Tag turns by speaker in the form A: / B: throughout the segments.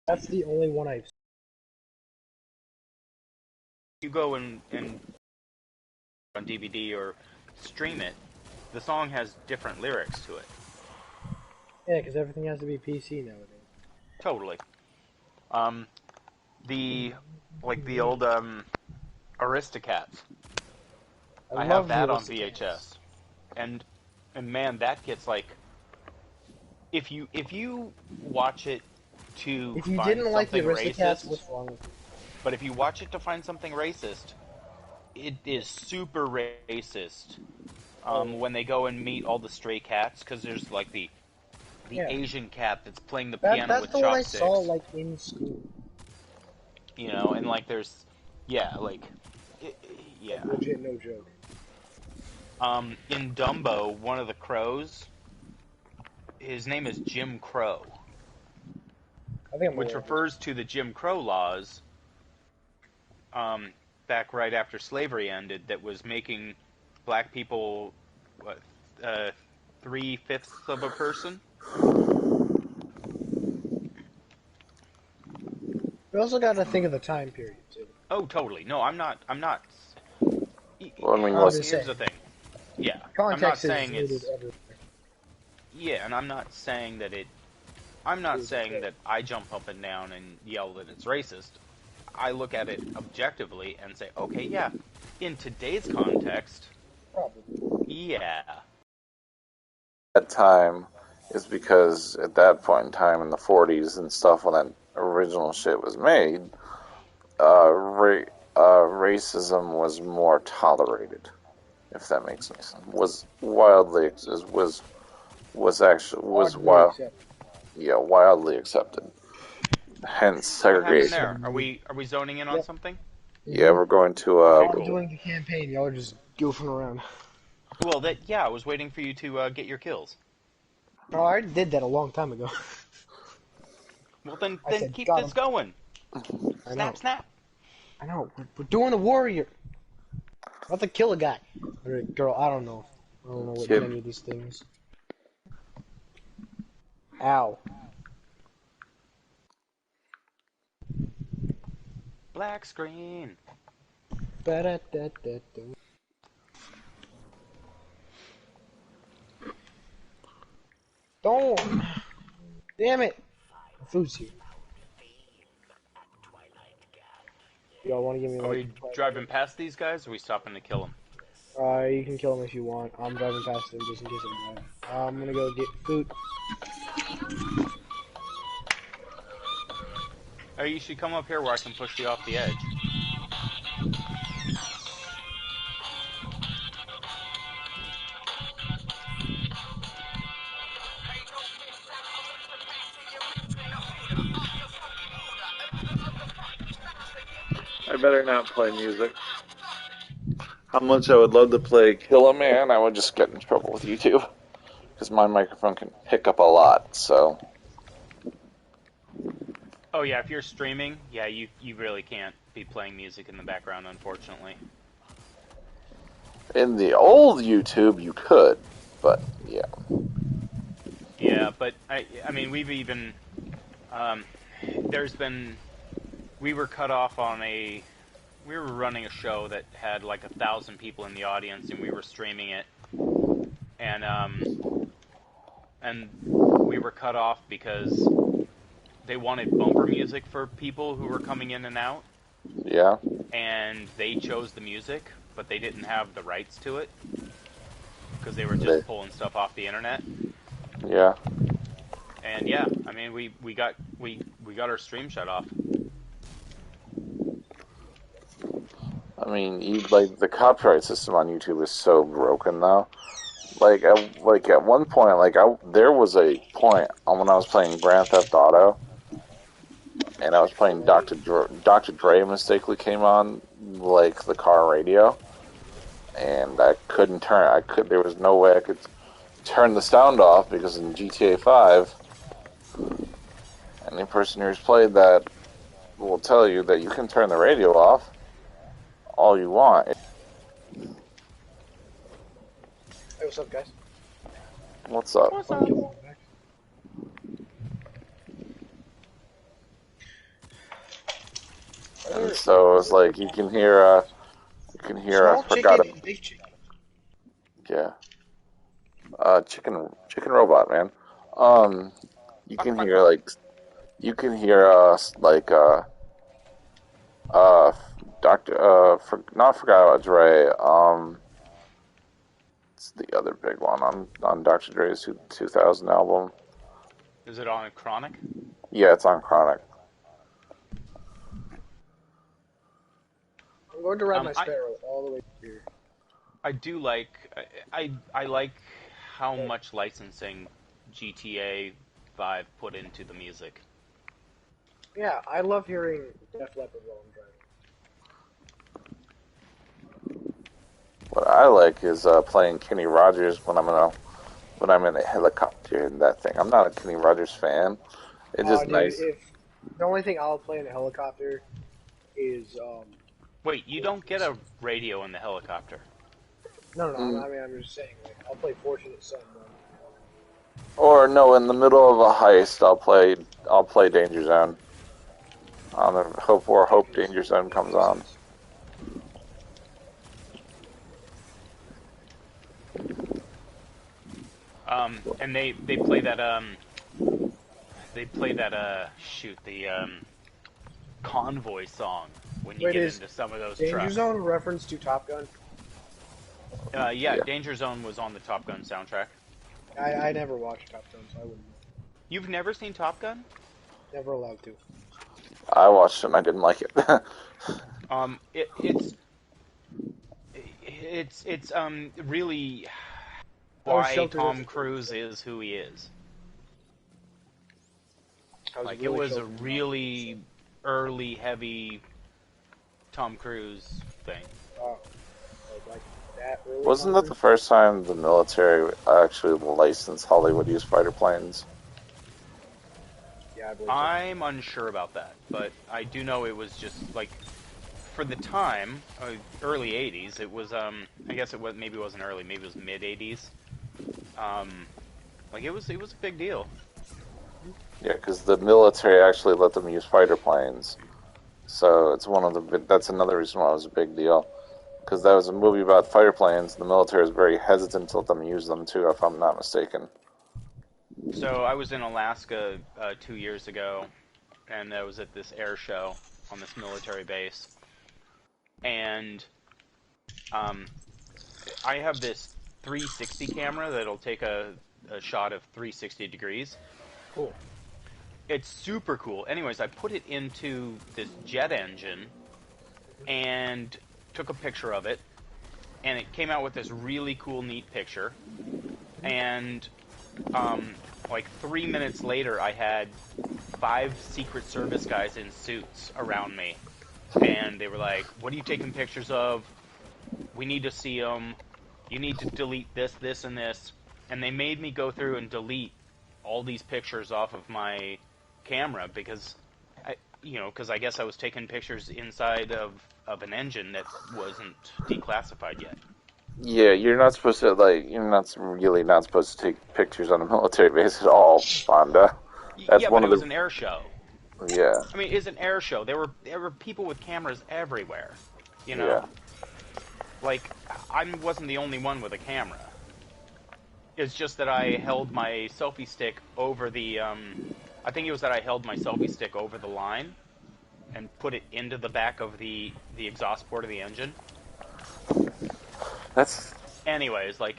A: That's the only one I've.
B: You go and on DVD or stream it, the song has different lyrics to it.
A: Yeah, because everything has to be PC nowadays.
B: Totally. Um, the the old Aristocats.
A: I
B: I have
A: love the
B: that on
A: Aristocats.
B: VHS, and man, that gets like if you watch it to
A: If you
B: find
A: didn't like the
B: something
A: Aristocats,
B: racist,
A: what's wrong with you?
B: but if you watch it to find something racist, it is super racist.
A: Oh yeah.
B: When they go and meet all the stray cats, because there's like the
A: Yeah,
B: Asian cat that's playing the
A: that
B: piano
A: that's
B: with
A: the one I saw
B: chopsticks,
A: like in school.
B: and like there's, yeah, it,
A: Like
B: yeah.
A: legit, no joke.
B: In Dumbo, one of the crows, his name is Jim Crow,
A: I think I'm
B: which
A: aware of this.
B: refers to the Jim Crow laws, um, back right after slavery ended, that was making black people, what, uh, 3/5 of a person.
A: We also got to think of the time period too.
B: Oh, totally. No, I'm not. I'm not.
C: Well, I mean,
A: I'm
C: listen,
A: just
B: Here's
A: saying,
B: the thing. Yeah, I'm not
A: context is
B: saying
A: needed
B: it's.
A: everywhere.
B: Yeah, and I'm not saying that it. I'm not
A: Is
B: saying
A: okay.
B: that I jump up and down and yell that it's racist. I look at it objectively and say, okay, yeah, in today's context,
A: Probably.
B: yeah.
C: that time is because at that point in time in the 40s and stuff when that original shit was made, racism was more tolerated, if that makes any sense. Was actually was
A: Oddly
C: wild,
A: accepted.
C: yeah, wildly accepted. Hence
B: What happened
C: segregation.
B: there? Are we zoning in on
A: Yep.
B: something?
C: Yeah,
A: Mhm.
C: we're going to
A: I'm doing the campaign. Y'all are just goofing around.
B: Well, that yeah, I was waiting for you to get your kills.
A: Oh, I already did that a long time ago.
B: Well, then
A: I said,
B: keep
A: got
B: this
A: him.
B: going.
A: I
B: Snap,
A: know.
B: snap.
A: I know. We're doing the warrior. Not to kill a guy. Or a girl. I don't know. I don't know what
C: kid.
A: any of these things. Ow.
B: Black screen.
A: Ba-da-da-da-da. Don't. Damn it. The food's here. Y'all want to give me
B: Are
A: like
B: we
A: 5 minutes?
B: driving past these guys, or are we stopping to kill them?
A: You can kill him if you want. I'm driving past him just in case I die. I'm gonna go get food.
B: Or you should come up here where I can push you off the edge.
C: I better not play music. How much I would love to play Kill a Man, I would just get in trouble with YouTube because my microphone can pick up a lot. So
B: Oh yeah, if you're streaming, yeah, you really can't be playing music in the background, unfortunately.
C: in the old YouTube, you could, but yeah,
B: Yeah, but I mean, we've even um, there's been we were cut off on we were running a show that had like 1,000 people in the audience, and we were streaming it, and and we were cut off because they wanted bumper music for people who were coming in and out,
C: yeah,
B: and they chose the music, but they didn't have the rights to it because they were
C: they,
B: just pulling stuff off the internet.
C: yeah.
B: And yeah, I mean, we got our stream shut off.
C: I mean, like the copyright system on YouTube is so broken now. At one point, there was a point when I was playing Grand Theft Auto, and I was playing Dr. Dre mistakenly came on like the car radio, and I couldn't turn. There was no way I could turn the sound off because in GTA 5, any person who's played that will tell you that you can turn the radio off all you want.
A: Hey, what's up, guys?
C: What's up?
B: What's
A: Wanna
B: up?
A: kill him back?
C: And so it's like you can hear I
A: Small
C: forgot
A: chicken
C: it.
A: and big chicken.
C: Yeah. Chicken robot, man. You can hear uh Doctor not forgot about Dre. It's the other big one on Dr. Dre's 2000 album.
B: Is it on Chronic?
C: Yeah, it's on Chronic.
A: I'm going to ride my
B: I
A: Sparrow all the way here.
B: I do like I like how much licensing GTA 5 put into the music.
A: Yeah, I love hearing Def Leppard while I'm driving.
C: What I like is playing Kenny Rogers when I'm in a helicopter in that thing. I'm not a Kenny Rogers fan. It's just
A: Dude,
C: nice.
A: if the only thing I'll play in a helicopter is
B: Wait, you don't get a radio in the helicopter.
A: no.
C: Mm.
A: I'm just saying, like, I'll play Fortunate Son.
C: Or no, in the middle of a heist, I'll play Danger Zone. On the hope Danger Zone comes on.
B: And they play that Convoy song when you
A: Wait,
B: get
A: is
B: into some of those
A: Danger
B: trucks.
A: Zone a reference to Top Gun?
B: Yeah, Danger Zone was on the Top Gun soundtrack.
A: I never watched Top Gun, so I wouldn't know.
B: You've never seen Top Gun?
A: Never allowed to.
C: I watched it and I didn't like it.
B: It's really why Tom Cruise is who he is. Like, it was a really early, heavy Tom Cruise thing.
A: Like that early.
C: Wasn't that the first time the military actually licensed Hollywood-used fighter planes?
A: Yeah, I believe so.
B: I'm unsure about that, but I do know it was just, like, for the time, early 80s, it was, I guess maybe it wasn't early, maybe it was mid-80s. Like, it was a big deal.
C: Yeah, because the military actually let them use fighter planes. So it's that's another reason why it was a big deal. Because that was a movie about fighter planes, and the military was very hesitant to let them use them too, if I'm not mistaken.
B: So I was in Alaska 2 years ago, and I was at this air show on this military base. And I have this 360 camera that'll take a shot of 360 degrees.
A: Cool.
B: It's super cool. Anyways, I put it into this jet engine and took a picture of it, and it came out with this really cool, neat picture. And like 3 minutes later, I had 5 Secret Service guys in suits around me, and they were like, "What are you taking pictures of? We need to see them. You need to delete this, this, and this." And they made me go through and delete all these pictures off of my camera because I guess I was taking pictures inside of an engine that wasn't declassified yet.
C: Yeah, you're not supposed to, you're not supposed to take pictures on a military base at all, Fonda. That's
B: But it was an air show.
C: Yeah.
B: I mean, it's an air show. There were people with cameras everywhere. You know?
C: Yeah.
B: Like, I wasn't the only one with a camera. It's just that I held my selfie stick over the, I think it was that I held my selfie stick over the line and put it into the back of the exhaust port of the engine.
C: That's...
B: Anyways, they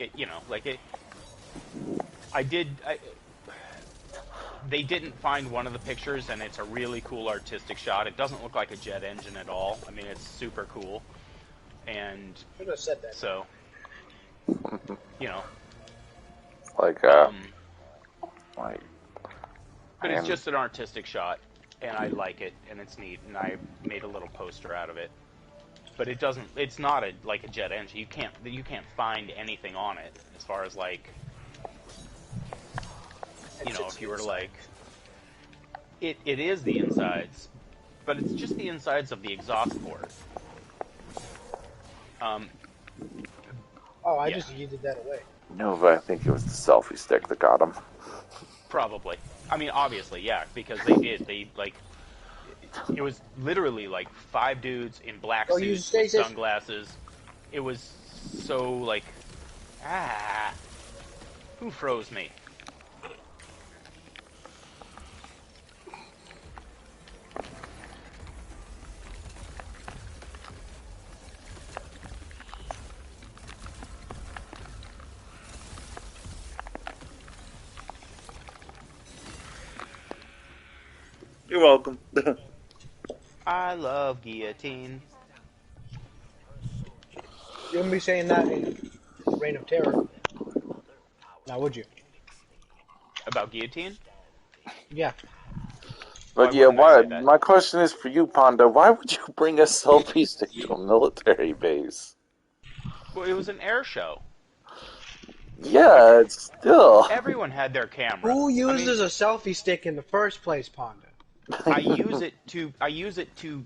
B: didn't find one of the pictures, and it's a really cool artistic shot. It doesn't look like a jet engine at all. I mean, it's super cool. And
A: Should have said that.
B: so, but it's just an artistic shot, and I like it, and it's neat, and I made a little poster out of it. But it's not like a jet engine. You can't find anything on it as far as like, if you were to like, it is the insides, but it's just the insides of the exhaust port.
A: I just yeeted that away.
C: No, but I think it was the selfie stick that got him.
B: Probably. I mean, obviously, yeah, because they did. It was literally like 5 dudes in black
A: Go use
B: suits with
A: stasis.
B: sunglasses. It was so like, who froze me?
C: You're welcome.
B: I love guillotine.
A: You wouldn't be saying that in Reign of Terror. Now, would you?
B: About guillotine?
A: Yeah.
C: But
B: Why
C: yeah,
B: wouldn't I
C: why?
B: say that?
C: My question is for you, Panda. Why would you bring a selfie stick to a military base?
B: Well, it was an air show.
C: Yeah, it's still.
B: Everyone had their camera.
A: Who
B: I mean,
A: uses a selfie stick in the first place, Panda?
B: I use it to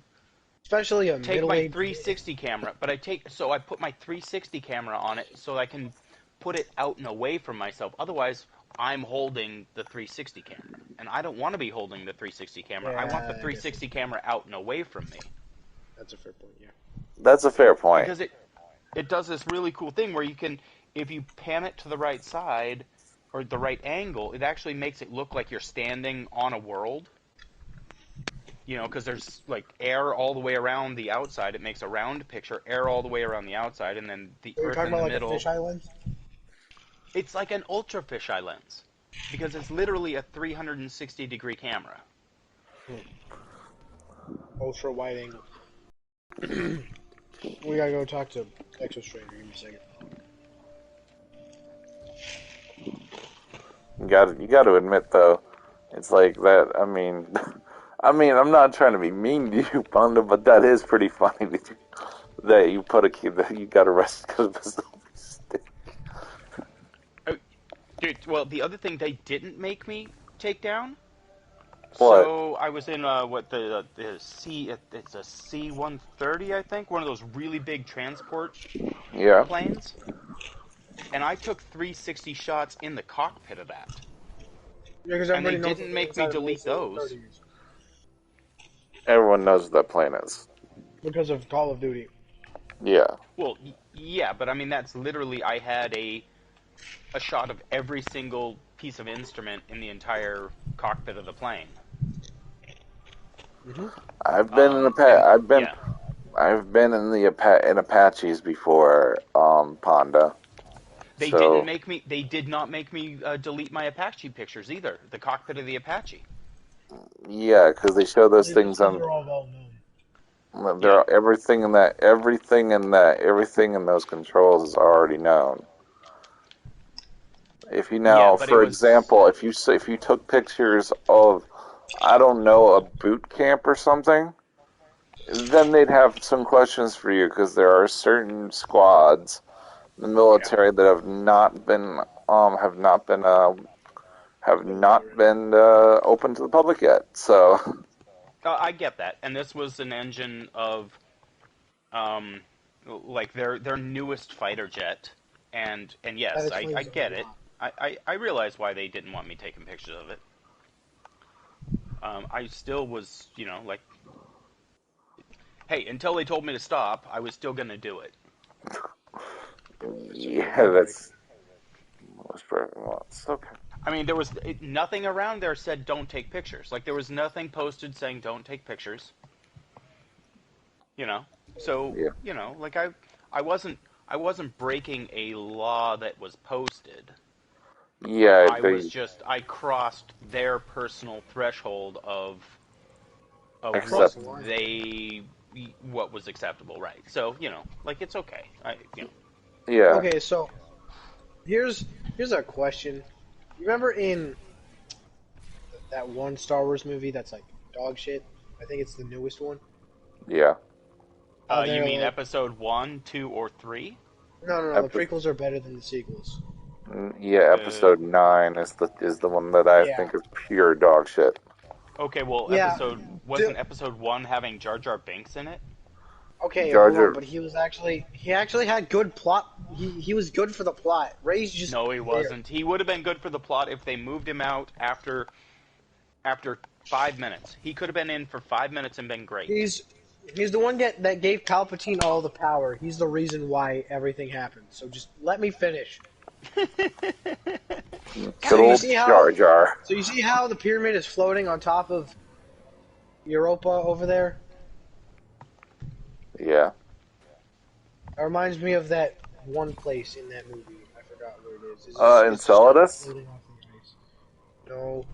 A: Especially a
B: take my
A: middle-aged...
B: 360 camera, but I put my 360 camera on it so I can put it out and away from myself. Otherwise, I'm holding the 360 camera, and I don't want to be holding the 360 camera. I want the
A: Yeah,
B: 360 camera out and away from me
A: that's a fair point, yeah.
C: That's a fair point.
B: because it does this really cool thing where you can, if you pan it to the right side or the right angle, it actually makes it look like you're standing on a world. You know, because there's like air all the way around the outside. It makes a round picture, air all the way around the outside, and then the
A: So you're
B: earth
A: talking
B: in the
A: about like
B: middle.
A: a fisheye lens?
B: It's like an ultra fisheye lens because it's literally a 360-degree camera.
A: Ultra wide angle. We gotta go talk to Exo Stranger. Give me a second.
C: You got to admit though, it's like that. I mean, I'm not trying to be mean to you, Panda, but that is pretty funny that you put a kid that you got arrested because of a selfie stick.
B: Dude, well, the other thing they didn't make me take down.
C: What?
B: So I was in the C. It's a C-130, I think, one of those really big transport
C: Yeah.
B: planes. And I took 360 shots in the cockpit of that.
A: Yeah, because
B: And they
A: everybody knows
B: didn't
A: what
B: make
A: the
B: me
A: inside of
B: delete
A: the
B: those.
A: AC-130 is.
C: Everyone knows what that plane is.
A: Because of Call of Duty.
C: Yeah.
B: Well, yeah, but I mean that's literally I had a shot of every single piece of instrument in the entire cockpit of the plane.
A: Mm-hmm.
C: I've been
B: Yeah.
C: I've been in in Apaches before, Panda.
B: They
C: So
B: did not make me delete my Apache pictures either. The cockpit of the Apache.
C: yeah, because they show those things
A: Those
C: on.
A: are all well known.
C: There,
B: Yeah.
C: everything in those controls is already known. If you
B: Yeah,
C: now,
B: but it
C: for
B: was
C: example, if you took pictures of, I don't know, a boot camp or something, then they'd have some questions for you because there are certain squads in the military that have not been open to the public yet. So
B: I get that, and this was an engine of like their newest fighter jet, and
A: That
B: yes, I
A: explains a
B: get it.
A: lot.
B: I realize why they didn't want me taking pictures of it. I still was, like, hey, until they told me to stop, I was still gonna do it.
C: yeah, that's well, it's okay.
B: I mean, there was nothing around there said don't take pictures. Like there was nothing posted saying don't take pictures. So
C: Yeah,
B: like I wasn't breaking a law that was posted.
C: yeah,
B: I crossed their personal threshold of
A: Across
C: except
A: the line.
B: what was acceptable, right? So like it's okay.
C: yeah,
A: Okay, so here's a question. You remember in that one Star Wars movie that's like dog shit? I think it's the newest one.
C: yeah.
B: You
A: They're
B: mean
A: like,
B: episode 1, 2, or 3?
A: no, the prequels are better than the sequels.
C: Yeah,
B: Uh,
C: episode 9 is the one that I
A: Yeah.
C: think is pure dog shit.
B: okay, well,
A: Yeah.
B: wasn't episode 1 having Jar Jar Binks in it?
A: Okay,
C: Jar
A: hold on,
C: Jar,
A: but he actually had good plot. He was good for the plot. Ray's just
B: No, he
A: there.
B: wasn't. He would have been good for the plot if they moved him out after 5 minutes. He could have been in for 5 minutes and been great.
A: He's the one that gave Palpatine all the power. He's the reason why everything happened. So just let me finish.
C: Good old Jar Jar.
A: So you see how the pyramid is floating on top of Europa over there?
C: Yeah.
A: It reminds me of that one place in that movie. I forgot where it is.
C: Enceladus?
A: No.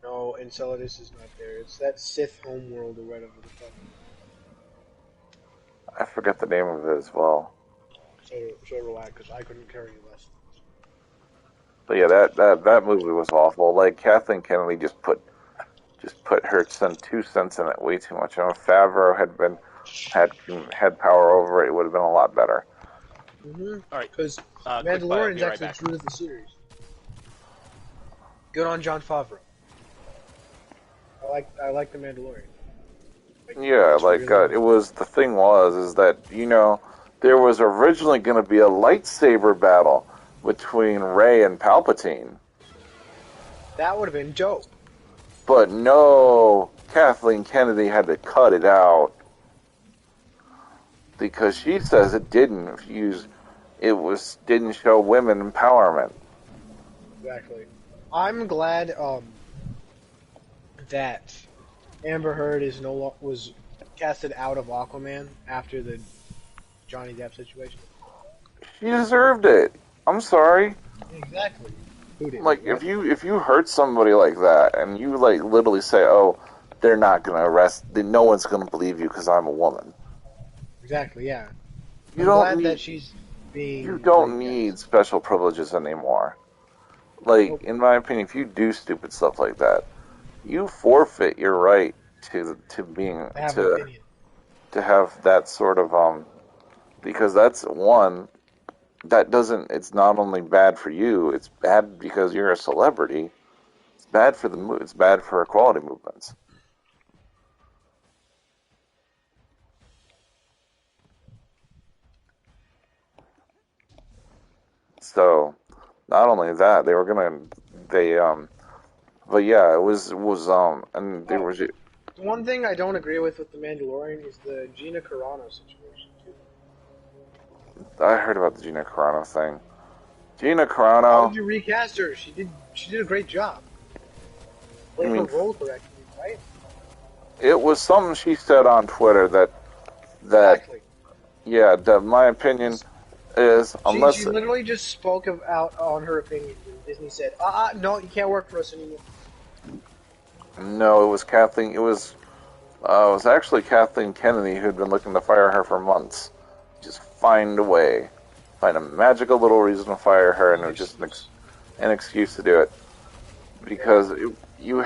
A: No, Enceladus is not there. It's that Sith homeworld or whatever the fuck.
C: I forget the name of it as well.
A: So do I, because I couldn't care any less.
C: But yeah, that movie was awful. Like, Kathleen Kennedy just put her 2 cents in it way too much. You know, if Favreau had power over it, it would have been a lot better.
A: Mm-hmm.
B: All right,
A: because
B: quick
A: Mandalorian's
B: bio,
A: actually true to the series. Good on Jon Favreau. I like the Mandalorian.
C: Yeah, it was, the thing is that, you know, there was originally going to be a lightsaber battle between Rey and Palpatine.
A: That would have been dope.
C: But no, Kathleen Kennedy had to cut it out because she says it didn't didn't show women empowerment.
A: Exactly. I'm glad that Amber Heard was casted out of Aquaman after the Johnny Depp situation.
C: She deserved it. I'm sorry.
A: Exactly. Who did?
C: Like, if you hurt somebody like that and you like literally say, "Oh, they're not gonna arrest," then no one's gonna believe you because I'm a woman.
A: Exactly. Yeah.
C: I'm glad
A: that she's being.
C: You don't need special privileges anymore. Like, in my opinion, if you do stupid stuff like that, you forfeit your right to have that sort of because that's one that doesn't. It's not only bad for you; it's bad because you're a celebrity. It's bad for it's bad for equality movements. So, not only that, but yeah, it was and there was.
A: One thing I don't agree with the Mandalorian is the Gina Carano situation too.
C: I heard about the Gina Carano thing. Gina Carano.
A: How did you recast her? She did a great job. Played her role correctly, right?
C: It was something she said on Twitter that
A: exactly.
C: Yeah, my opinion is
A: she literally just spoke out on her opinion. Disney said, no, you can't work for us anymore.
C: No, it was Kathleen. It was actually Kathleen Kennedy who'd been looking to fire her for months. Just find a magical little reason to fire her, and it was just an excuse to do it. Because you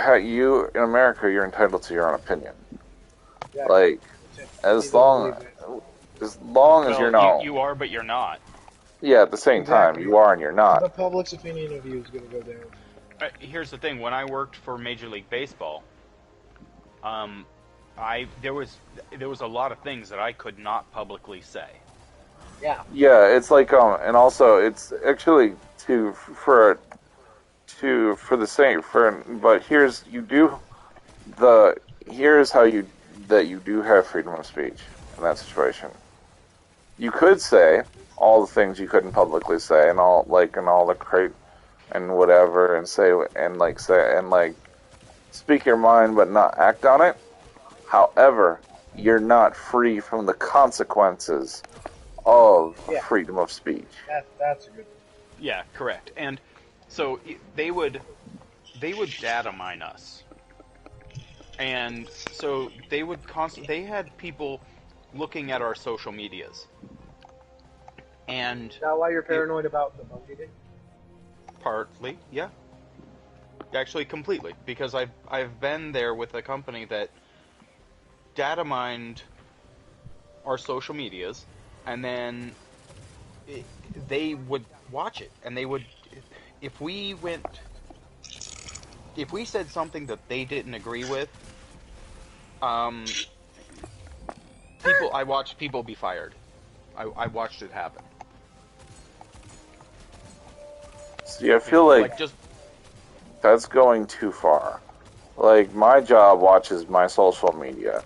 C: in America, you're entitled to your own opinion. Yeah. Like, as long as you're not,
B: you are, but you're not.
C: Yeah, at the same time, you are and you're not.
A: The public's opinion of you is going to go down.
B: Here's the thing: when I worked for Major League Baseball, there was a lot of things that I could not publicly say.
A: Yeah.
C: Yeah, it's like and also it's actually but here's how you do have freedom of speech in that situation. You could say all the things you couldn't publicly say, and all the crate and whatever, and speak your mind, but not act on it. However, you're not free from the consequences of freedom of speech.
A: That's a good thing.
B: Yeah, correct. And so they would data mine us, and so they had people looking at our social medias. And
A: is that why you're paranoid about the Bungie thing?
B: Partly, yeah. Actually, completely, because I've been there with a company that data mined our social medias, and then they would watch it, and they would, if we said something that they didn't agree with, I watched people be fired. I watched it happen.
C: See, I feel like that's going too far. like my job watches my social media.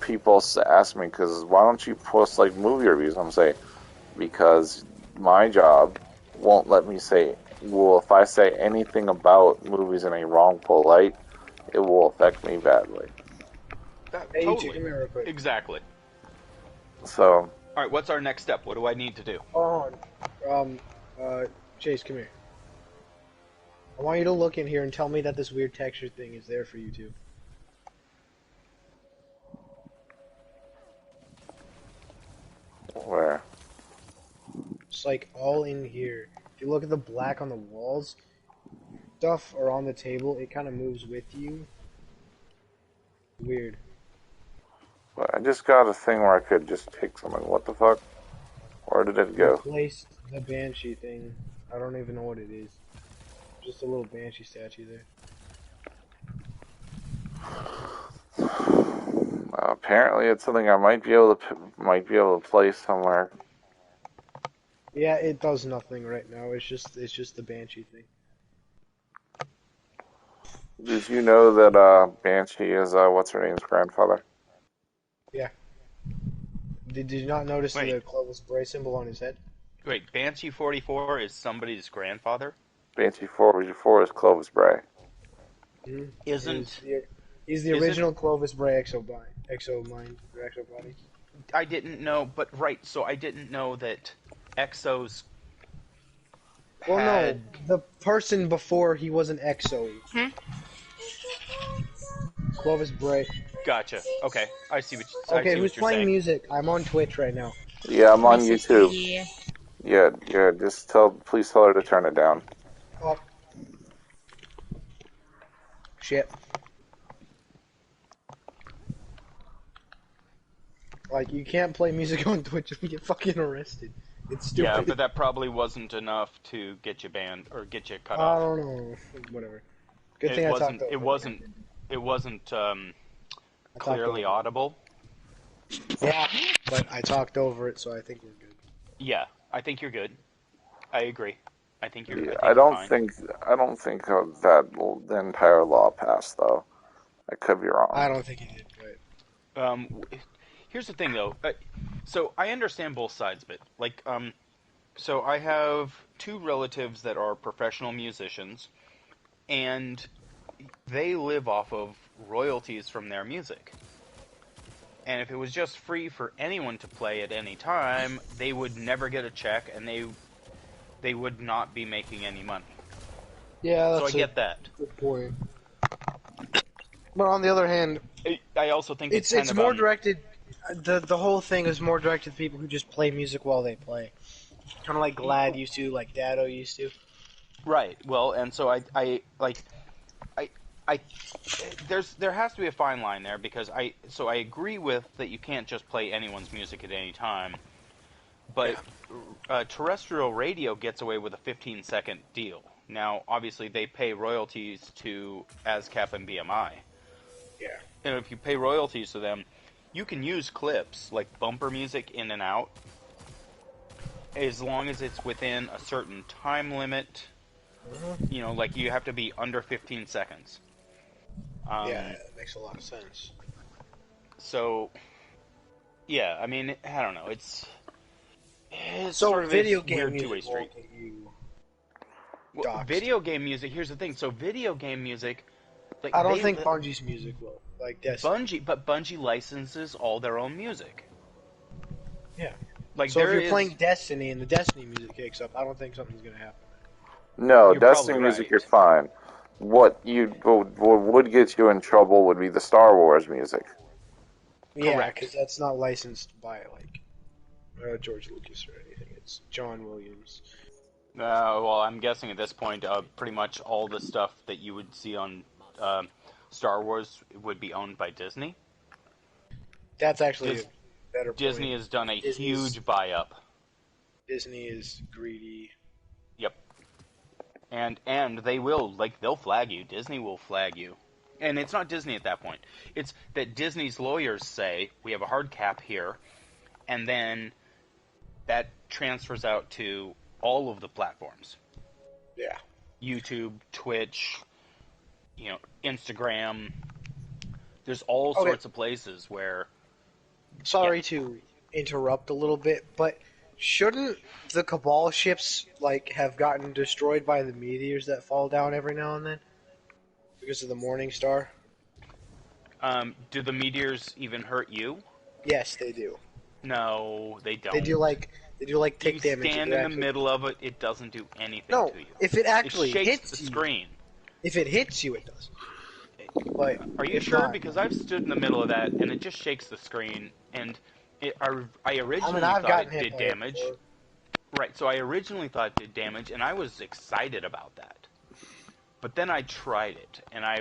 C: People ask me, because why don't you post like movie reviews? I'm saying because my job won't let me say. Well, if I say anything about movies in a wrongful light, it will affect me badly.
A: Hey, you two,
B: Totally.
A: come here real quick.
B: Exactly.
C: So
B: All right, what's our next step? What do I need to do?
A: Hold on. Chase, come here. I want you to look in here and tell me that this weird texture thing is there for you two.
C: where?
A: It's like all in here. If you look at the black on the walls, stuff or on the table, it kind of moves with you. Weird.
C: I just got a thing where I could just take something. What the fuck? Where did it
A: You
C: go?
A: placed the banshee thing. I don't even know what it is. Just a little banshee statue there.
C: Apparently, it's something I might be able to place somewhere.
A: Yeah, it does nothing right now. It's just the banshee thing.
C: Did you know that Banshee is what's her name's grandfather?
A: Yeah. Did you not notice
B: Wait,
A: the Clovis Bray symbol on his head?
B: wait. Banshee 44 is somebody's grandfather?
C: Banshee 4 is Clovis Bray.
A: Mm-hmm.
B: Isn't
A: He's the
B: isn't
A: original Clovis Bray exo mind or exo body.
B: I didn't know, but right. So I didn't know that Exos
A: Well, no,
B: had.
A: the person before he was an exo. Clovis Bray.
B: Gotcha. Okay, I
A: Okay,
B: see
A: who's
B: what you're
A: playing
B: saying.
A: music? I'm on Twitch right now.
C: Yeah, I'm
D: My
C: on
D: sister
C: YouTube.
D: here.
C: Yeah, yeah. Please tell her to turn it down.
A: Oh, shit. Like, you can't play music on Twitch and get fucking arrested. It's
B: Yeah,
A: stupid.
B: but that probably wasn't enough to get you banned or get you cut
A: I
B: off.
A: don't know. Whatever. Good
B: It
A: thing I talked
B: wasn't. It
A: over it.
B: wasn't. It wasn't
A: I talked
B: clearly
A: over it.
B: audible.
A: Yeah, but I talked over it, so I think we're good.
B: Yeah, I think you're good. I agree. I think you're.
C: Yeah,
B: I
C: I
B: think you're
C: don't
B: fine.
C: think I don't think the entire law passed though. I could be wrong.
A: I don't think he did, but
B: Um, Here's the thing, though. So I understand both sides of it. So I have two relatives that are professional musicians, and they live off of royalties from their music. And if it was just free for anyone to play at any time, they would never get a check, and they would not be making any money.
A: yeah,
B: So I
A: that's a
B: get that.
A: good point. But on the other hand,
B: I also think it's kind
A: it's
B: of
A: more directed. The whole thing is more directed to people who just play music while they play. Kind of like Glad used to, like Dado used to.
B: right. Well, and so I I there has to be a fine line there because I agree with that you can't just play anyone's music at any time, but
A: Yeah.
B: terrestrial radio gets away with a 15-second deal. Now, obviously, they pay royalties to ASCAP and BMI,
A: Yeah.
B: and if you pay royalties to them, you can use clips like bumper music in and out as long as it's within a certain time limit.
A: Mhm.
B: Like you have to be under 15 seconds.
A: Yeah,
B: Um,
A: that makes a lot of sense.
B: so yeah, I mean, I don't know. It's
A: So
B: sort of this
A: video game
B: weird two-way
A: music
B: street.
A: won't get you
B: Well,
A: doxxed.
B: video game music. Here's the thing. So video game music, like
A: I don't think Bungie's music will. Like Destiny.
B: Bungie licenses all their own music.
A: Yeah.
B: Like
A: So if
B: there
A: you're
B: is,
A: playing Destiny and the Destiny music kicks up, I don't think something's gonna happen.
C: No,
B: you're probably
C: Destiny music, you're
B: right.
C: fine. What would get you in trouble would be the Star Wars music.
A: Yeah,
B: Correct.
A: because that's not licensed by like George Lucas or anything. It's John Williams.
B: Well, I'm guessing at this point, pretty much all the stuff that you would see on Star Wars would be owned by Disney.
A: That's actually a
B: Dis-
A: better point.
B: Disney has done a
A: Disney's
B: huge buy-up.
A: Disney is greedy.
B: Yep. And they'll flag you. Disney will flag you. And it's not Disney at that point. It's that Disney's lawyers say we have a hard cap here, and then that transfers out to all of the platforms.
A: Yeah.
B: YouTube, Twitch, Instagram. There's all
A: Okay.
B: sorts of places where.
A: Sorry to interrupt a little bit, but shouldn't the Cabal ships have gotten destroyed by the meteors that fall down every now and then because of the Morning Star?
B: Do the meteors even hurt you?
A: Yes, they do.
B: No, they don't.
A: They do
B: You
A: tick damage.
B: stand in the middle of it, it doesn't do anything
A: No,
B: to you.
A: if it actually
B: It shakes
A: hits
B: the
A: you,
B: screen.
A: if it hits you, it does. But
B: Are you
A: if
B: sure?
A: not,
B: Because I've stood in the middle of that, and it just shakes the screen, and I
A: I mean,
B: originally
A: I've
B: thought
A: gotten
B: it
A: hit
B: did
A: by it
B: damage.
A: before.
B: Right, so I originally thought it did damage, and I was excited about that. But then I tried it, and I,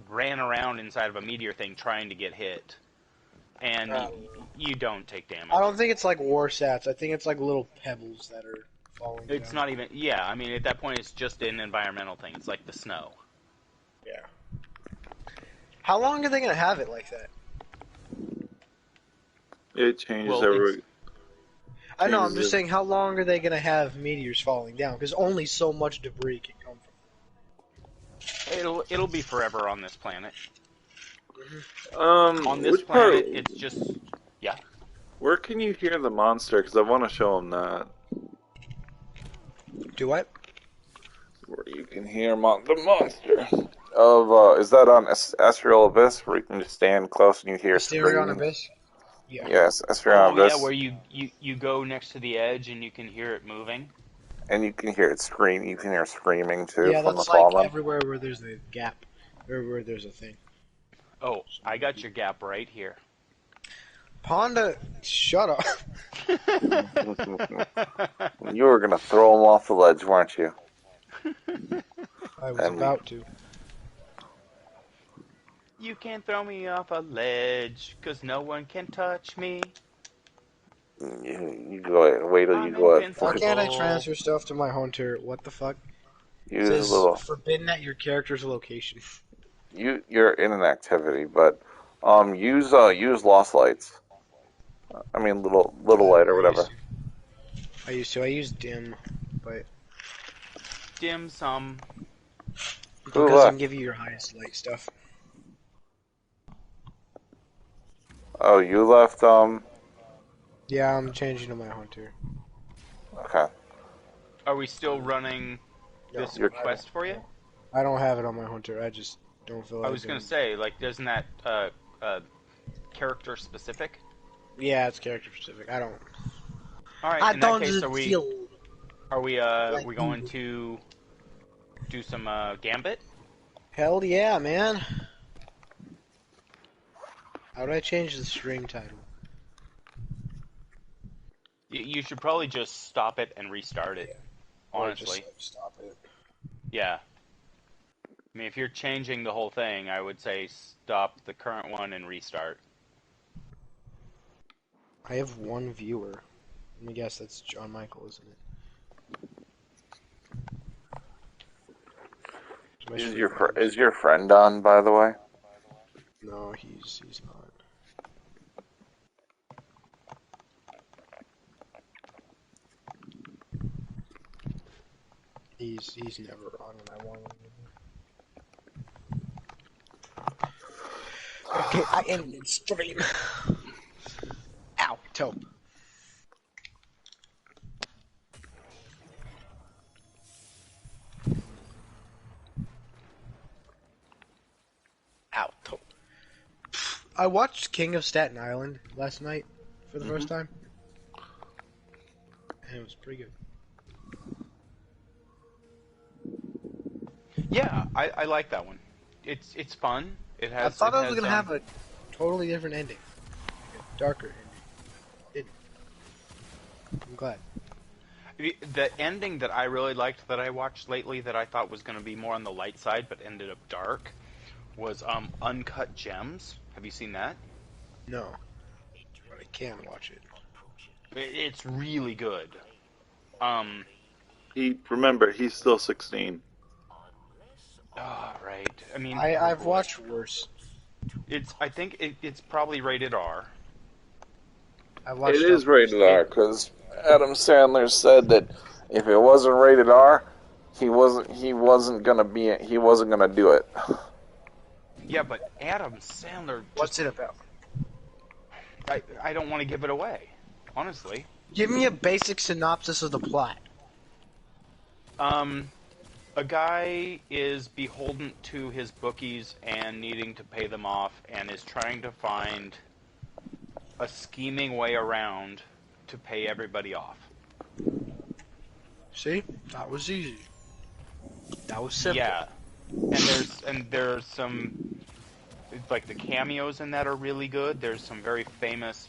B: ran around inside of a meteor thing trying to get hit. And you don't take damage.
A: I don't think it's like war sats. I think it's like little pebbles that are falling down.
B: It's not even... Yeah, I mean, at that point, it's just an environmental thing. It's like the snow.
A: Yeah. How long are they going to have it like that?
C: It changes
B: Well,
C: every.
A: I know, I'm
C: changes
A: just
C: it.
A: saying, how long are they going to have meteors falling down? Because only so much debris can come from
B: It'll be forever on this planet.
C: Um,
B: On this
C: which part?
B: planet, it's just... Yeah.
C: Where can you hear the monster? Because I want to show him that.
A: Do what?
C: Where you can hear the monster. Is that on Astral Abyss, where you can just stand close and you hear
A: Asterion
C: screaming?
A: Abyss? Yeah.
C: Yes, Astral
B: Oh,
C: Abyss.
B: yeah, where you go next to the edge and you can hear it moving.
C: And you can hear it scream. You can hear screaming too
A: Yeah,
C: from the
A: that's like
C: fallen.
A: everywhere where there's a gap. Everywhere there's a thing.
B: Oh, I got your gap right here.
A: Ponda, shut up.
C: You were gonna throw him off the ledge, weren't you?
A: I was
C: And
A: about to.
B: You can't throw me off a ledge, 'cause no one can touch me.
C: you go ahead. Wait till you
B: I'm
C: go ahead.
B: invincible.
A: Why can't I transfer stuff to my hunter? What the fuck? It
C: Use a
A: says
C: little.
A: forbidden at your character's location.
C: You're in an activity, but use lost lights. I mean little light or whatever.
A: I used to. I use dim, but
B: Dim sum.
C: Who
A: because I can
C: left?
A: give you your highest light stuff.
C: Oh, you left.
A: Yeah, I'm changing to my hunter.
C: Okay.
B: Are we still running this
C: Your-
B: quest for you?
A: I don't have it on my hunter. I just don't feel like
B: I was gonna say, isn't that character specific?
A: Yeah, it's character specific. I don't.
B: All right.
A: I
B: In
A: don't
B: that case,
A: feel.
B: are we
A: like
B: we going to do some Gambit?
A: Hell yeah, man. How do I change the stream title?
B: You should probably just stop it and restart it.
A: Or
B: Honestly,
A: just stop it.
B: yeah. I mean, if you're changing the whole thing, I would say stop the current one and restart.
A: I have one viewer. Let me guess, that's John Michael, isn't it?
C: Is your friend on, by the way?
A: No, he's not. He's never on when I want him. Okay, I ended stream. Ow, toe. Ow, toe. I watched King of Staten Island last night for the first time, and it was pretty good.
B: Yeah, I like that one. It's fun. It has.
A: I thought
B: it
A: I was
B: has,
A: gonna have a totally different ending, a darker ending. I'm glad.
B: The ending that I really liked that I watched lately that I thought was going to be more on the light side but ended up dark was Uncut Gems. Have you seen that?
A: No, but I can watch it.
B: It's really good.
C: Remember, he's still 16.
B: Oh, right. I mean,
A: I've watched worse.
B: I think it's probably rated R.
A: I've watched.
C: It is rated R because Adam Sandler said that if it wasn't rated R, He wasn't gonna do it.
B: Yeah, but Adam Sandler.
A: What's it about?
B: I don't want to give it away, honestly.
A: Give me a basic synopsis of the plot.
B: A guy is beholden to his bookies and needing to pay them off, and is trying to find a scheming way around to pay everybody off.
A: See? That was easy. That was simple.
B: Yeah, and there's some, like, the cameos in that are really good. There's some very famous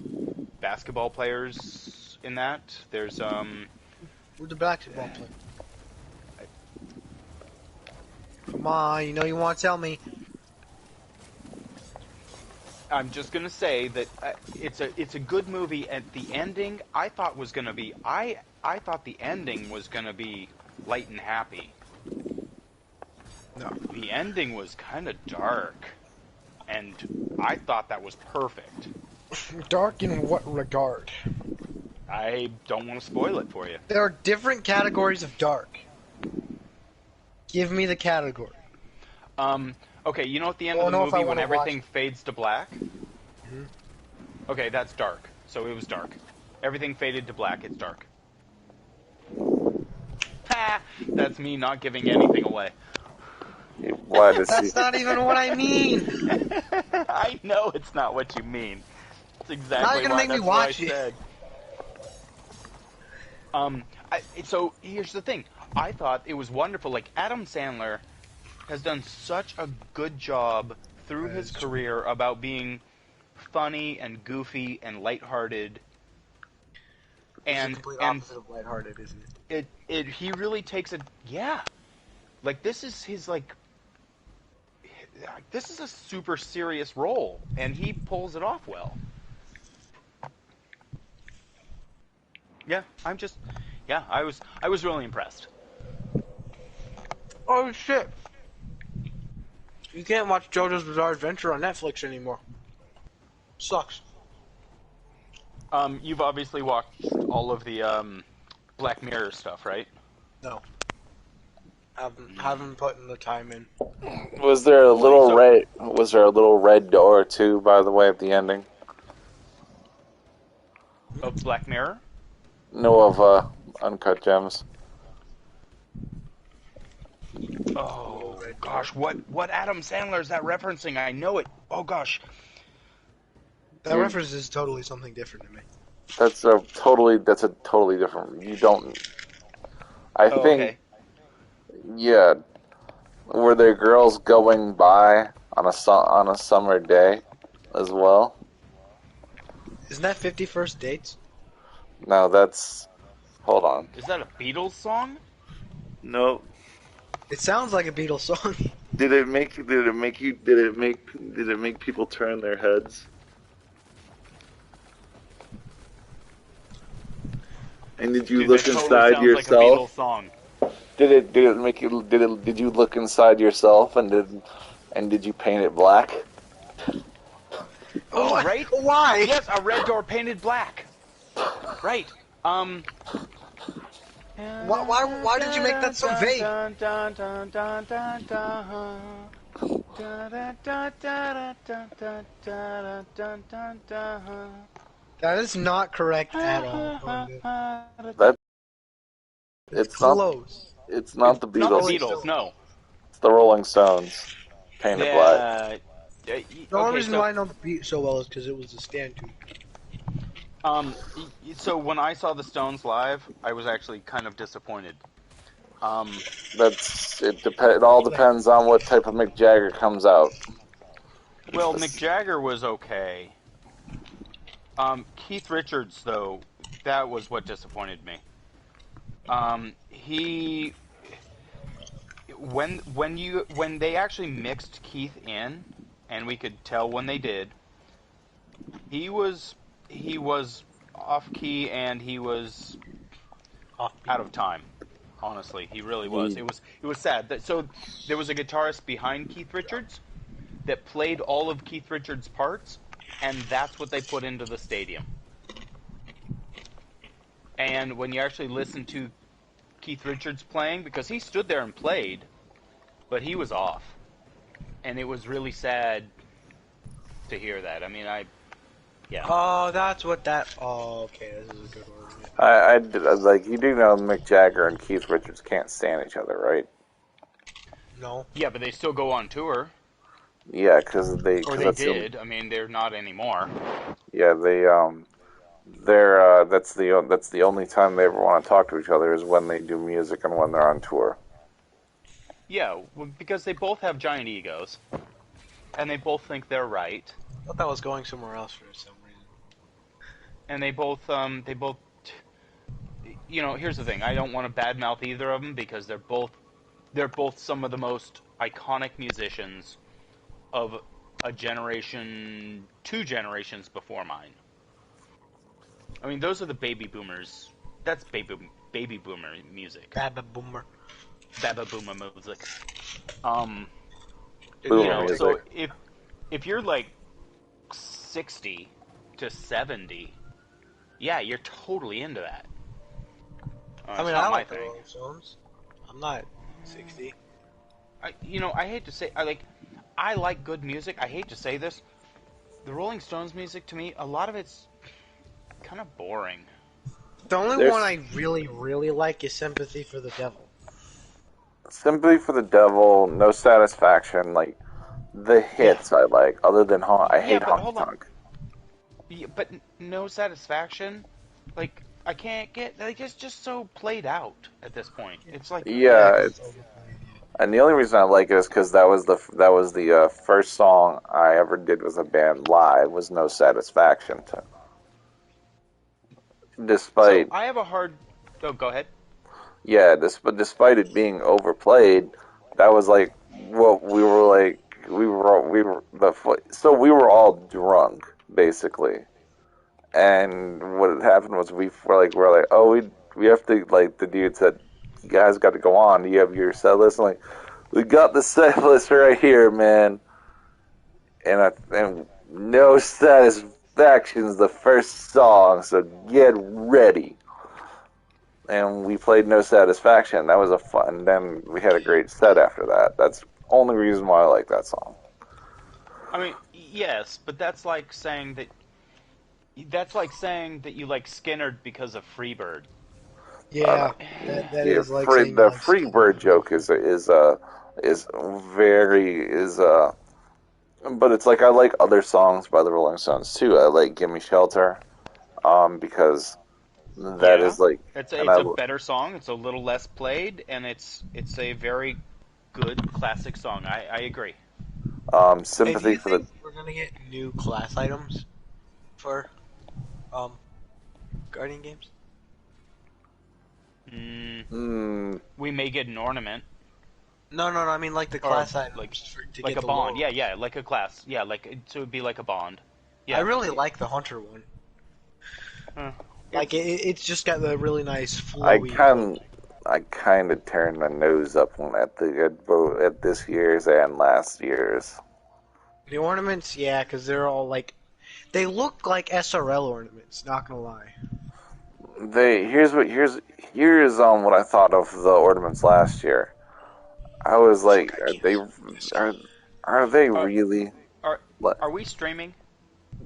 B: basketball players in that. There's
A: Who's the basketball player? Come on, you know you want to tell me.
B: I'm just gonna say that it's a good movie. And the ending I thought was gonna be I thought the ending was gonna be light and happy.
A: No.
B: The ending was kind of dark, and I thought that was perfect.
A: Dark in what regard?
B: I don't want to spoil it for you.
A: There are different categories of dark. Give me the category.
B: Okay, you know at the end
A: Well,
B: of the
A: I don't know if I
B: movie when
A: wanna
B: everything
A: watch-
B: fades to black?
A: Mm-hmm.
B: Okay, that's dark. So it was dark. Everything faded to black, it's dark. Ha! That's me not giving anything away.
C: Why does he?
A: That's not even what I mean.
B: I know it's not what you mean. It's exactly
A: Now you're gonna
B: why
A: make me
B: that's what I
A: watch it.
B: said. So here's the thing. I thought it was wonderful. Like, Adam Sandler has done such a good job through his career about being funny and goofy and lighthearted.
A: It's
B: And
A: the complete opposite of lighthearted, isn't it?
B: he really takes it. Yeah, like this is his this is a super serious role, and he pulls it off well. Yeah, I was really impressed.
A: Oh shit! You can't watch JoJo's Bizarre Adventure on Netflix anymore. Sucks.
B: You've obviously watched all of the Black Mirror stuff, right?
A: No. Haven't put in the time in.
C: Was there a little red door too? By the way, at the ending.
B: Of Black Mirror?
C: No, of Uncut Gems.
B: Oh gosh, what Adam Sandler is that referencing? I know it. Oh gosh.
A: That reference is totally something different to me.
C: That's a totally different. You don't. I think.
B: Okay.
C: Yeah. Were there girls going by on a summer day, as well?
A: Isn't that 50 First Dates?
C: No, that's. Hold on.
B: Is that a Beatles song?
C: No.
A: It sounds like a Beatles song.
C: Did it make people turn their heads? And did you look
B: that totally
C: inside
B: sounds
C: yourself?
B: Like a Beatles song.
C: Did it make you did you look inside yourself and did you paint it black?
B: Oh, right?
A: Why?
B: Yes, a red door painted black. Right.
A: Why did you make that so vague? That is not correct at all.
C: That it's
A: Close.
C: It's not the
B: Not
C: Beatles.
B: the Beatles, no.
C: It's the Rolling Stones. Painted black.
A: The only reason why I know the beat so well is because it was a stand tune.
B: So when I saw the Stones live, I was actually kind of disappointed.
C: It all depends on what type of Mick Jagger comes out.
B: Well, Mick Jagger was okay. Keith Richards, though, that was what disappointed me. When they actually mixed Keith in, and we could tell when they did, he was off key and he was out of time. Honestly, he really was. It was sad. So there was a guitarist behind Keith Richards that played all of Keith Richards' parts, and that's what they put into the stadium. And when you actually listen to Keith Richards playing, because he stood there and played, but he was off. And it was really sad to hear that. I mean, yeah.
A: Oh, that's what that. Oh, okay, this is a good word.
C: Like, you do know Mick Jagger and Keith Richards can't stand each other, right?
A: No.
B: Yeah, but they still go on tour.
C: Yeah, because
B: Or they did. I mean, they're not anymore.
C: Yeah, that's the only time they ever want to talk to each other is when they do music and when they're on tour.
B: Yeah, well, because they both have giant egos, and they both think they're right.
A: I thought that was going somewhere else for some reason.
B: And they both, you know, here's the thing. I don't want to badmouth either of them because they're both some of the most iconic musicians of a generation, 2 generations before mine. I mean, those are the baby boomers. That's baby boomer music.
A: Baba boomer.
B: Baba boomer music. You
C: Boomer
B: know,
C: music.
B: so if you're like 60 to 70, yeah, you're totally into that.
A: I mean, I like the Rolling Stones. I'm not 60.
B: You know, I hate to say, I like good music. I hate to say this. The Rolling Stones music, to me, a lot of it's kind of boring.
A: The only one I really, really like is Sympathy for the Devil.
C: Sympathy for the Devil, No Satisfaction, like, the hits I like, other than I hate Honky Tonk.
B: Yeah, but No Satisfaction, like, I can't get, like, it's just so played out at this point. It's like...
C: Yeah, and the only reason I like it is because that was the first song I ever did with a band live, was No Satisfaction. Despite...
B: So I have a hard... Oh, go ahead.
C: Yeah, despite it being overplayed, that was like what we were like. We were all drunk basically, and what had happened was we were like, oh, we have to, like, the dude said, you guys got to go on. Do you have your set list? I'm like, we got the set list right here, man. And No Satisfaction's the first song, so get ready. And we played No Satisfaction. That was a fun. Then we had a great set after that. That's the only reason why I like that song.
B: I mean, yes, but that's like saying that you like Skinner because of Freebird.
A: Yeah, that is like saying
C: the
A: like
C: Freebird joke is but it's like I like other songs by the Rolling Stones too. I like Gimme Shelter, because that is like
B: it's a better song. It's a little less played, and it's a very good classic song. I agree.
C: Sympathy for the...
A: We're gonna get new class items for Guardian games?
B: We may get an ornament.
A: No, I mean like the class items.
B: Like a bond. Logo. Yeah, like a class. Yeah, so it would be like a bond. Yeah.
A: I really like the Hunter one. Like it's just got the really nice flowy.
C: I kind of turned my nose up at this year's and last year's.
A: The ornaments, yeah, because they're all like, they look like SRL ornaments. Not gonna lie.
C: Here's what I thought of the ornaments last year. I was like, are they really?
B: Are we streaming?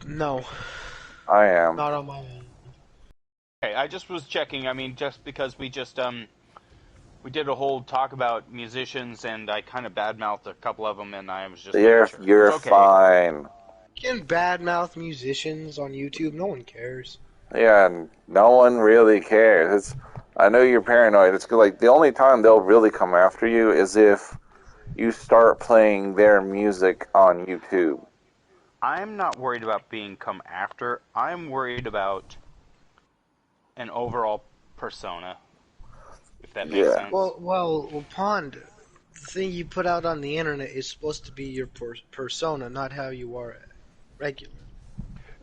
A: No.
C: I am.
A: Not on my own.
B: Okay, I just was checking. I mean, just because we we did a whole talk about musicians, and I kind of badmouthed a couple of them, and I was just...
C: You're okay. Fine.
A: You can badmouth musicians on YouTube. No one cares.
C: Yeah, no one really cares. I know you're paranoid. It's like the only time they'll really come after you is if you start playing their music on YouTube.
B: I'm not worried about being come after. I'm worried about an overall persona, if that makes sense.
A: Well, Pond, the thing you put out on the internet is supposed to be your persona, not how you are regular.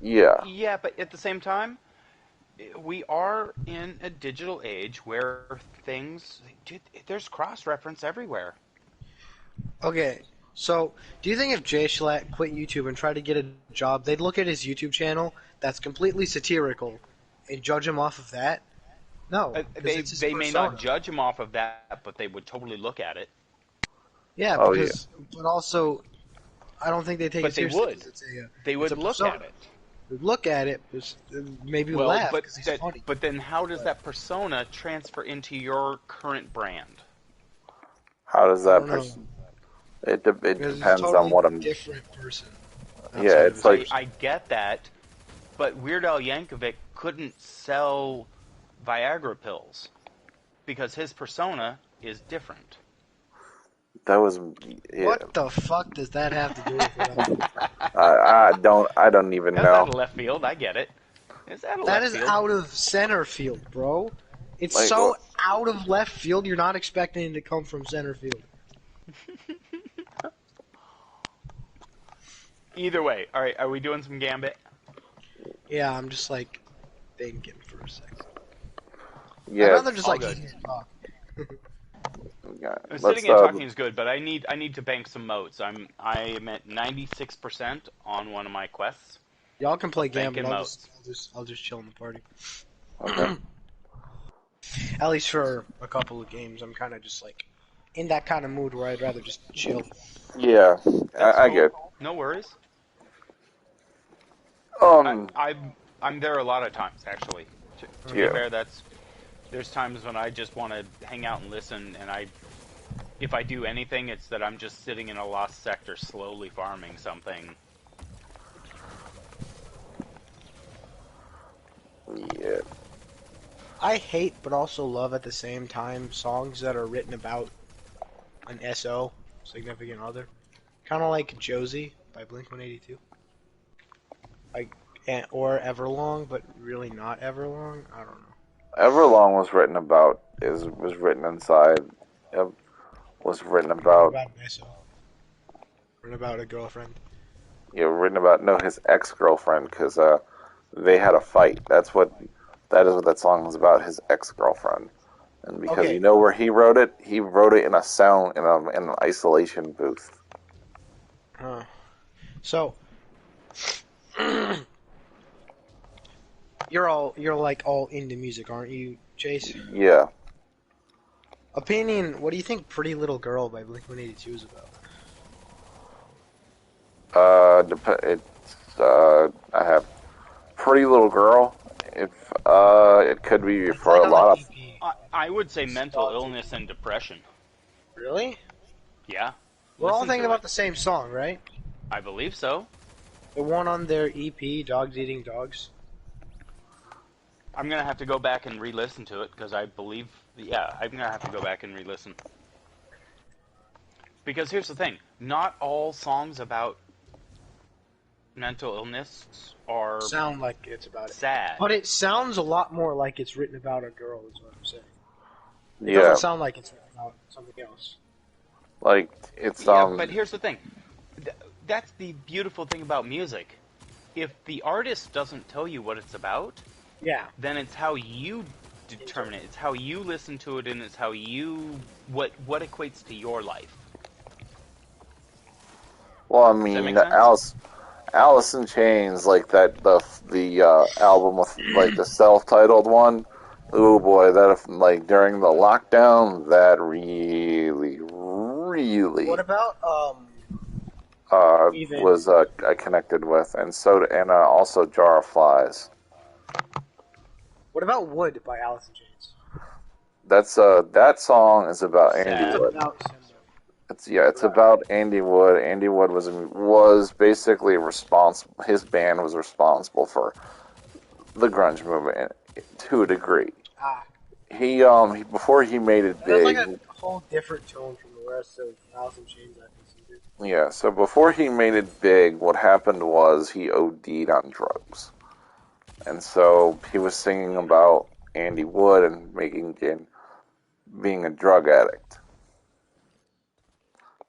C: Yeah.
B: Yeah, but at the same time, we are in a digital age where there's cross-reference everywhere.
A: Okay, so do you think if Jay Schlatt quit YouTube and tried to get a job, they'd look at his YouTube channel that's completely satirical and judge him off of that? No, because it's his
B: They may not
A: persona.
B: judge him off of that, but they would totally look at it.
A: Yeah,
C: Oh yeah.
A: but also, I don't think they take
B: But
A: it
B: they
A: seriously
B: would.
A: because
B: They
A: it's
B: would
A: a
B: look
A: persona.
B: at it.
A: We look at it, maybe
B: Well,
A: laugh
B: but
A: because he's funny.
B: but then how does
A: But
B: that persona transfer into your current brand?
C: How does
A: I
C: that
A: don't know
C: person? It
A: because he's a
C: depends on
A: totally
C: what I'm.
A: different person
C: Yeah,
A: outside of
C: it's
A: his
C: like
A: persona.
B: I get that, but Weird Al Yankovic couldn't sell Viagra pills because his persona is different.
C: that was. Yeah,
A: What the fuck does that have to do with it?
C: I don't even
B: That's out
C: know.
B: of left field. I get it. It's out of
A: That
B: left
A: is
B: field.
A: out of center field, bro. It's
C: Like,
A: so out of left field. You're not expecting it to come from center field.
B: Either way, all right. Are we doing some Gambit?
A: Yeah, I'm just like thinking for a second. I'd
C: yeah,
A: rather just
B: all
A: like
B: good.
A: hear you talk.
C: yeah.
B: Sitting and talking is good, but I need to bank some motes. I am at 96% on one of my quests.
A: Y'all can play
B: Banking
A: Gambit.
B: motes.
A: I'll just chill in the party.
C: Okay.
A: At least for a couple of games, I'm kind of just like in that kind of mood where I'd rather just chill.
C: Yeah,
B: That's
C: I
B: cool.
C: get.
B: No worries.
C: Um.
B: I'm there a lot of times actually. To be
C: Yeah.
B: fair, there's times when I just want to hang out and listen, and if I do anything, it's that I'm just sitting in a lost sector slowly farming something.
C: Yeah.
A: I hate but also love at the same time songs that are written about an SO, significant other. Kind of like Josie by Blink-182. Or Everlong, but really not Everlong. I don't know.
C: Everlong was written about was written inside. Was written
A: Written
C: about.
A: about an SO. Written about a girlfriend.
C: Written about his ex girlfriend because they had a fight. That is what that song was about. His ex girlfriend, and because
A: Okay.
C: you know where he wrote it in a sound in an isolation booth.
A: So you're like all into music, aren't you, Chase?
C: Yeah.
A: Opinion, what do you think Pretty Little Girl by Blink-182 is about?
C: I have Pretty Little Girl. If it could be
A: It's
C: for
A: like
C: a
A: on the
C: lot of.
A: EP.
B: I would say mental
A: Stop.
B: illness and depression.
A: Really?
B: Yeah.
A: We're all
B: Listen
A: thinking
B: to
A: about
B: it.
A: the same song, right?
B: I believe so.
A: The one on their EP, Dogs Eating Dogs.
B: I'm gonna have to go back and re-listen to it because I believe, yeah, I'm gonna have to go back and re-listen. Because here's the thing: not all songs about mental illness are
A: Sound like it's about it.
B: sad.
A: But it sounds a lot more like it's written about a girl, is what I'm saying. It
C: Yeah,
A: doesn't sound like it's written about something else.
C: like it's
B: Yeah, but here's the thing: that's the beautiful thing about music. If the artist doesn't tell you what it's about,
A: Yeah.
B: then it's how you determine it. It's how you listen to it, and it's how you what equates to your life.
C: well, I
B: Does that
C: mean,
B: make sense?
C: Alice in Chains, like the album with like the self-titled one. Oh boy, that like during the lockdown, that really, really
A: What about even
C: was I connected with, and also Jar of Flies.
A: what about Wood by Alice in Chains?
C: That song is about Andy
B: Sad.
A: It's
C: Wood.
A: about Simba.
C: It's about Andy Wood. Andy Wood was basically responsible. His band was responsible for the grunge movement to a degree. He before he made it
A: That's like
C: big.
A: a whole different tone from the rest of Alice in Chains I've listened to.
C: Yeah, so before he made it big, what happened was he OD'd on drugs. And so he was singing about Andy Wood and being a drug addict.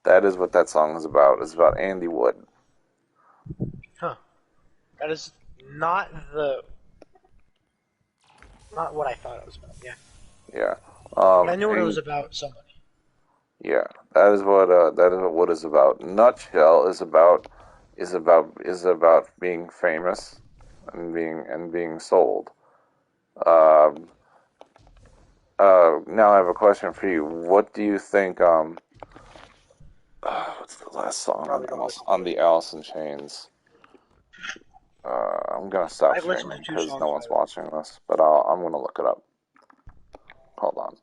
C: That is what that song is about. It's about Andy Wood.
A: Huh. That is not what I thought it was about, yeah.
C: Yeah.
A: But I knew what it was about somebody.
C: Yeah, that is what Wood is about. Nutshell is about being famous and being sold. now I have a question for you. What do you think? What's the last song
A: Probably don't listen
C: On
A: to it.
C: the Alice in Chains? I'm gonna stop
A: I've listened
C: streaming
A: to two
C: because
A: songs
C: no
A: by
C: one's
A: them.
C: watching this, but I'm gonna look it up. Hold on.